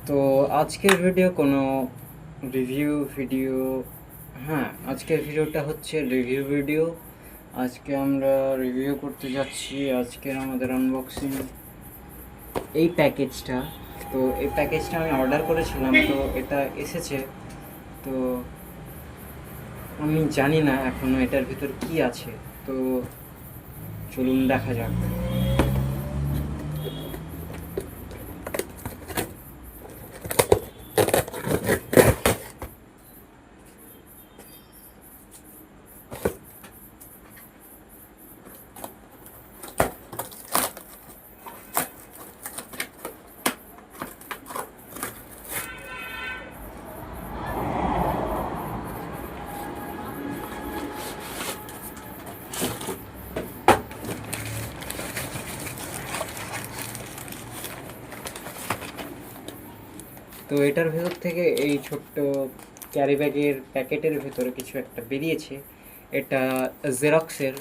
তো আজকের ভিডিও কোনো রিভিউ ভিডিও, হ্যাঁ আজকের ভিডিওটা হচ্ছে রিভিউ ভিডিও। আজকে আমরা রিভিউ করতে যাচ্ছি আজকের আমাদের আনবক্সিং এই প্যাকেজটা। তো এই প্যাকেজটা আমি অর্ডার করেছিলাম, তো এটা এসেছে। তো আমি জানি না এখনও এটার ভিতর কি আছে, তো চলুন দেখা যাক। তো এটার ভেতর থেকে এই ছোট্ট ক্যারি ব্যাগের প্যাকেটের ভেতরে কিছু একটা বেরিয়েছে। এটা জেরক্সের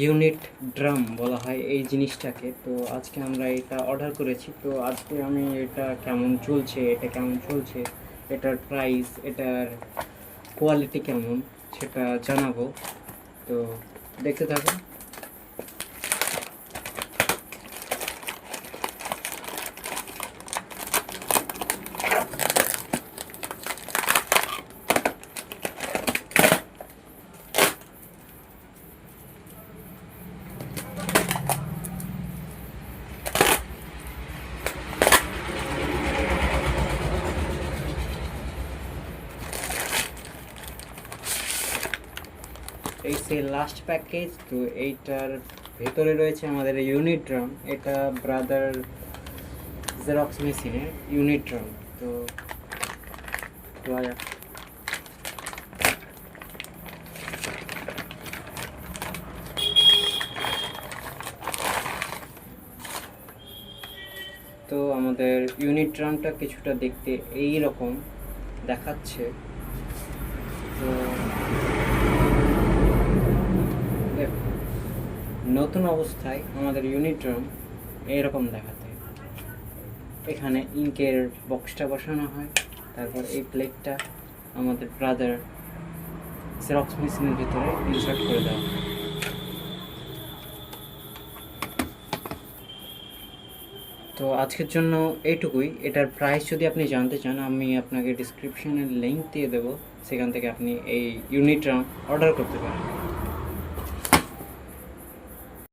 ইউনিট ড্রাম বলা হয় এই জিনিসটাকে। তো আজকে আমরা এটা অর্ডার করেছি। তো আজকে আমি এটা কেমন চলছে, এটার প্রাইস, এটার কোয়ালিটি কেমন সেটা জানাবো। তো দেখতে থাকুন। এই সে লাস্ট প্যাকেজ। তো এইটার ভেতরে রয়েছে আমাদের ইউনিট ড্রাম। এটা ব্রাদার জেরক্স মেশিনের ইউনিট ড্রাম। তো খোলা যাক। তো আমাদের ইউনিট ড্রামটা কিছুটা দেখতে এই রকম দেখাচ্ছে। তো নতুন অবস্থায় আমাদের ইউনিট ড্রাম এইরকম দেখাতে। এখানে ইঙ্কের বক্সটা বসানো হয়, তারপর এই প্লেটটা আমাদের ব্রাদার জেরক্স মেশিনের ভিতরে ইনসার্ট করে দেওয়া হয়। তো আজকের জন্য এইটুকুই। এটার প্রাইস যদি আপনি জানতে চান, আমি আপনাকে ডিসক্রিপশনের লিঙ্ক দিয়ে দেবো, সেখান থেকে আপনি এই ইউনিট ড্রাম অর্ডার করতে পারেন।